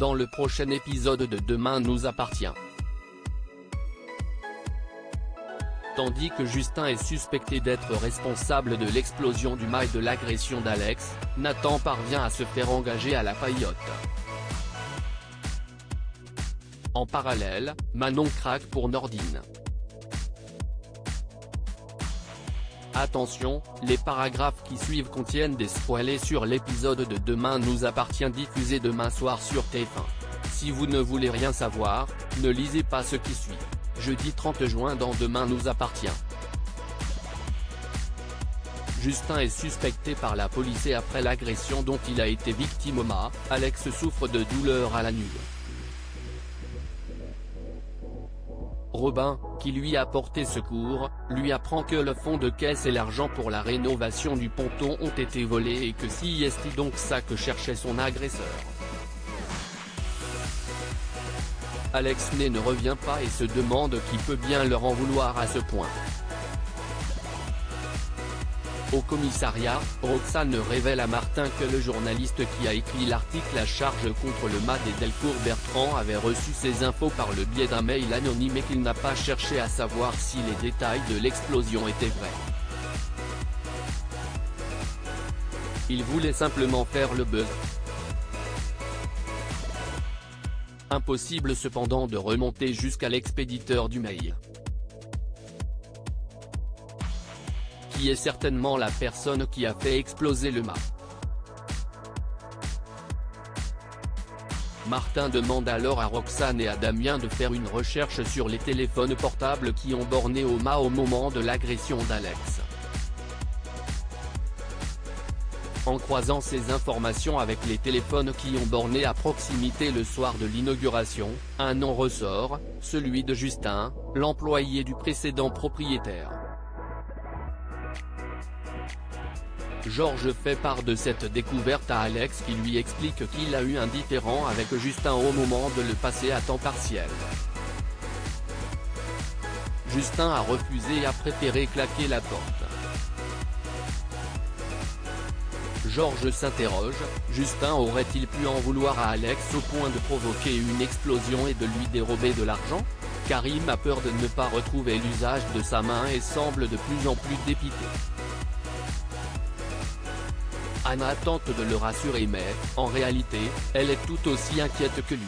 dans le prochain épisode de Demain nous appartient. Tandis que Justin est suspecté d'être responsable de l'explosion du mât et de l'agression d'Alex, Nathan parvient à se faire engager à la paillote. En parallèle, Manon craque pour Nordine. Attention, les paragraphes qui suivent contiennent des spoilers sur l'épisode de Demain nous appartient diffusé demain soir sur TF1. Si vous ne voulez rien savoir, ne lisez pas ce qui suit. Jeudi 30 juin dans Demain nous appartient. Justin est suspecté par la police après l'agression dont il a été victime au mât. Alex souffre de douleurs à la nuque. Robin, qui lui a porté secours, lui apprend que le fonds de caisse et l'argent pour la rénovation du ponton ont été volés et que c'est donc ça que cherchait son agresseur. Alex ne revient pas et se demande qui peut bien leur en vouloir à ce point. Au commissariat, Roxane révèle à Martin que le journaliste qui a écrit l'article à charge contre le mât des Delcourt Bertrand avait reçu ces infos par le biais d'un mail anonyme et qu'il n'a pas cherché à savoir si les détails de l'explosion étaient vrais. Il voulait simplement faire le buzz. Impossible cependant de remonter jusqu'à l'expéditeur du mail, qui est certainement la personne qui a fait exploser le mât. Martin demande alors à Roxane et à Damien de faire une recherche sur les téléphones portables qui ont borné au mât au moment de l'agression d'Alex. En croisant ces informations avec les téléphones qui ont borné à proximité le soir de l'inauguration, un nom ressort, celui de Justin, l'employé du précédent propriétaire. Georges fait part de cette découverte à Alex qui lui explique qu'il a eu un différend avec Justin au moment de le passer à temps partiel. Justin a refusé et a préféré claquer la porte. Georges s'interroge, Justin aurait-il pu en vouloir à Alex au point de provoquer une explosion et de lui dérober de l'argent? Karim a peur de ne pas retrouver l'usage de sa main et semble de plus en plus dépité. Anna tente de le rassurer mais, en réalité, elle est tout aussi inquiète que lui.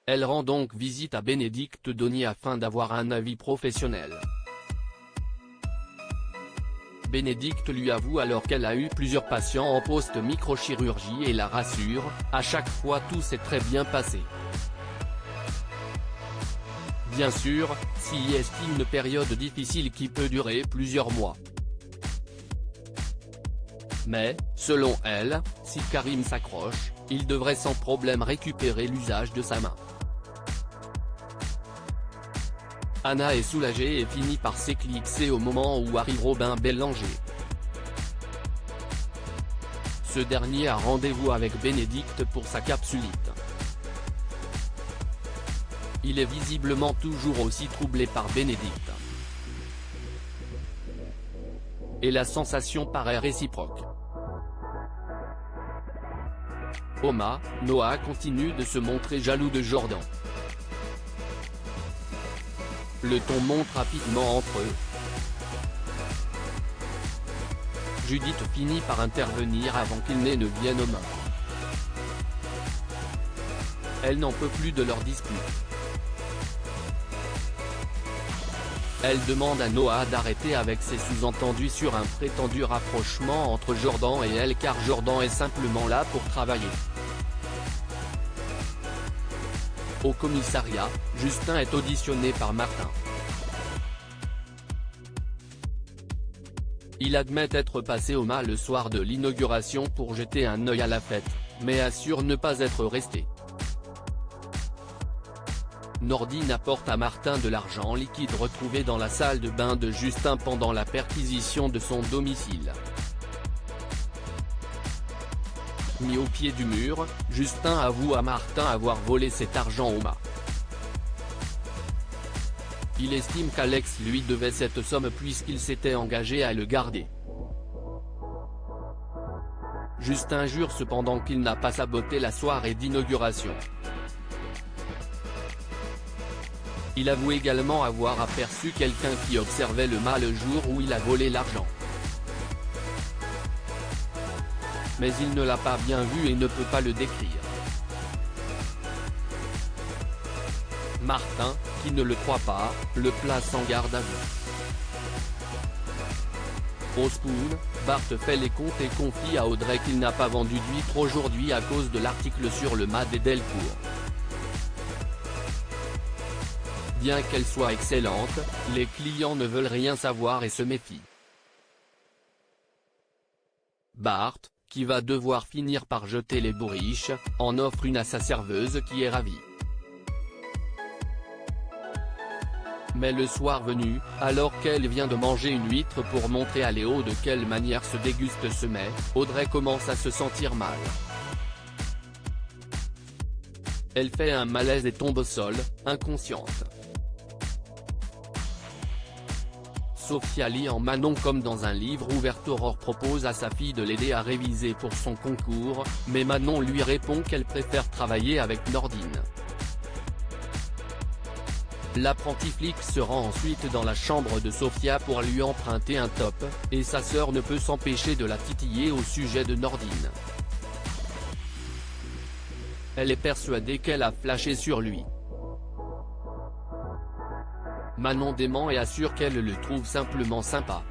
Elle rend donc visite à Bénédicte Donnier afin d'avoir un avis professionnel. Bénédicte lui avoue alors qu'elle a eu plusieurs patients en post-microchirurgie et la rassure, à chaque fois tout s'est très bien passé. Bien sûr, c'est une période difficile qui peut durer plusieurs mois. Mais, selon elle, si Karim s'accroche, il devrait sans problème récupérer l'usage de sa main. Anna est soulagée et finit par s'éclipser au moment où arrive Robin Bellanger. Ce dernier a rendez-vous avec Bénédicte pour sa capsulite. Il est visiblement toujours aussi troublé par Bénédicte. Et la sensation paraît réciproque. Au mât, Noah continue de se montrer jaloux de Jordan. Le ton monte rapidement entre eux. Judith finit par intervenir avant qu'ils ne viennent aux mains. Elle n'en peut plus de leur dispute. Elle demande à Noah d'arrêter avec ses sous-entendus sur un prétendu rapprochement entre Jordan et elle car Jordan est simplement là pour travailler. Au commissariat, Justin est auditionné par Martin. Il admet être passé au mât le soir de l'inauguration pour jeter un œil à la fête, mais assure ne pas être resté. Nordine apporte à Martin de l'argent liquide retrouvé dans la salle de bain de Justin pendant la perquisition de son domicile. Mis au pied du mur, Justin avoue à Martin avoir volé cet argent au mât. Il estime qu'Alex lui devait cette somme puisqu'il s'était engagé à le garder. Justin jure cependant qu'il n'a pas saboté la soirée d'inauguration. Il avoue également avoir aperçu quelqu'un qui observait le mât le jour où il a volé l'argent. Mais il ne l'a pas bien vu et ne peut pas le décrire. Martin, qui ne le croit pas, le place en garde à vue. Au Spoon, Bart fait les comptes et confie à Audrey qu'il n'a pas vendu d'huîtres aujourd'hui à cause de l'article sur le mât des Delcourt. Bien qu'elle soit excellente, les clients ne veulent rien savoir et se méfient. Bart, qui va devoir finir par jeter les bourriches, en offre une à sa serveuse qui est ravie. Mais le soir venu, alors qu'elle vient de manger une huître pour montrer à Léo de quelle manière se déguste ce mets, Audrey commence à se sentir mal. Elle fait un malaise et tombe au sol, inconsciente. Sophia lit en Manon comme dans un livre ouvert. Aurore propose à sa fille de l'aider à réviser pour son concours, mais Manon lui répond qu'elle préfère travailler avec Nordine. L'apprenti flic se rend ensuite dans la chambre de Sophia pour lui emprunter un top, et sa sœur ne peut s'empêcher de la titiller au sujet de Nordine. Elle est persuadée qu'elle a flashé sur lui. Manon dément et assure qu'elle le trouve simplement sympa.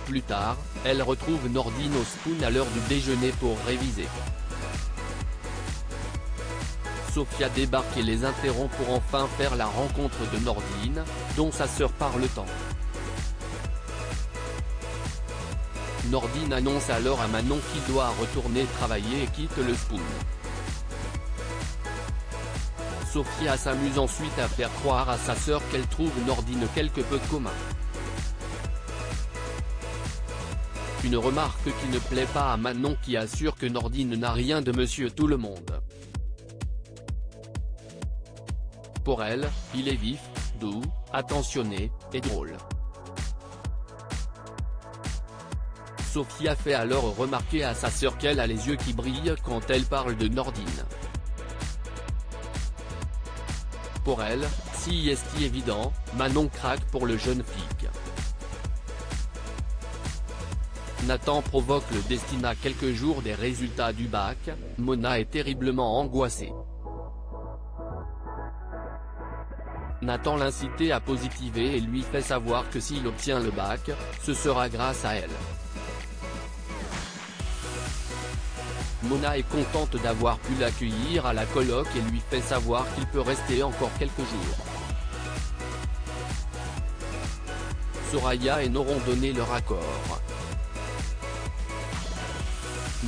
Plus tard, elle retrouve Nordine au Spoon à l'heure du déjeuner pour réviser. Sophia débarque et les interrompt pour enfin faire la rencontre de Nordine, dont sa sœur parle tant. Nordine annonce alors à Manon qu'il doit retourner travailler et quitte le Spoon. Sophia s'amuse ensuite à faire croire à sa sœur qu'elle trouve Nordine quelque peu commun. Une remarque qui ne plaît pas à Manon qui assure que Nordine n'a rien de Monsieur Tout-le-Monde. Pour elle, il est vif, doux, attentionné, et drôle. Sophia fait alors remarquer à sa sœur qu'elle a les yeux qui brillent quand elle parle de Nordine. Pour elle, si est évident, Manon craque pour le jeune flic. Nathan provoque le destin à quelques jours des résultats du bac, Mona est terriblement angoissée. Nathan l'incitait à positiver et lui fait savoir que s'il obtient le bac, ce sera grâce à elle. Mona est contente d'avoir pu l'accueillir à la coloc et lui fait savoir qu'il peut rester encore quelques jours. Soraya et Nora ont donné leur accord.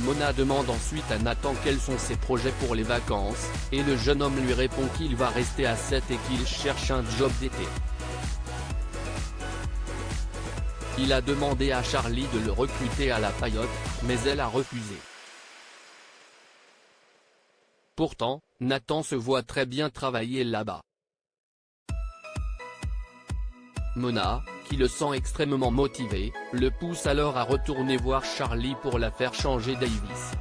Mona demande ensuite à Nathan quels sont ses projets pour les vacances, et le jeune homme lui répond qu'il va rester à 7 et qu'il cherche un job d'été. Il a demandé à Charlie de le recruter à la Paillote, mais elle a refusé. Pourtant, Nathan se voit très bien travailler là-bas. Mona, qui le sent extrêmement motivé, le pousse alors à retourner voir Charlie pour la faire changer Davis.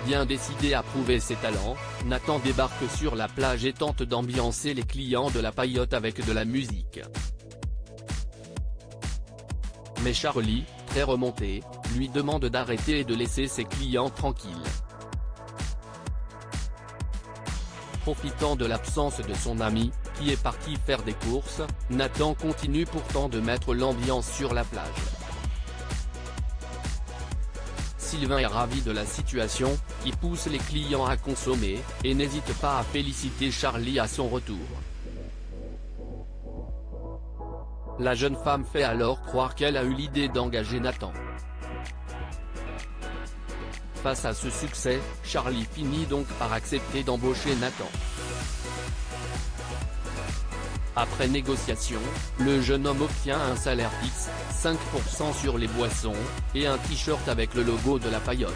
Bien décidé à prouver ses talents, Nathan débarque sur la plage et tente d'ambiancer les clients de la Paillote avec de la musique. Mais Charlie, très remonté, lui demande d'arrêter et de laisser ses clients tranquilles. Profitant de l'absence de son ami, qui est parti faire des courses, Nathan continue pourtant de mettre l'ambiance sur la plage. Sylvain est ravi de la situation, il pousse les clients à consommer, et n'hésite pas à féliciter Charlie à son retour. La jeune femme fait alors croire qu'elle a eu l'idée d'engager Nathan. Face à ce succès, Charlie finit donc par accepter d'embaucher Nathan. Après négociation, le jeune homme obtient un salaire fixe, 5% sur les boissons, et un t-shirt avec le logo de la Paillote.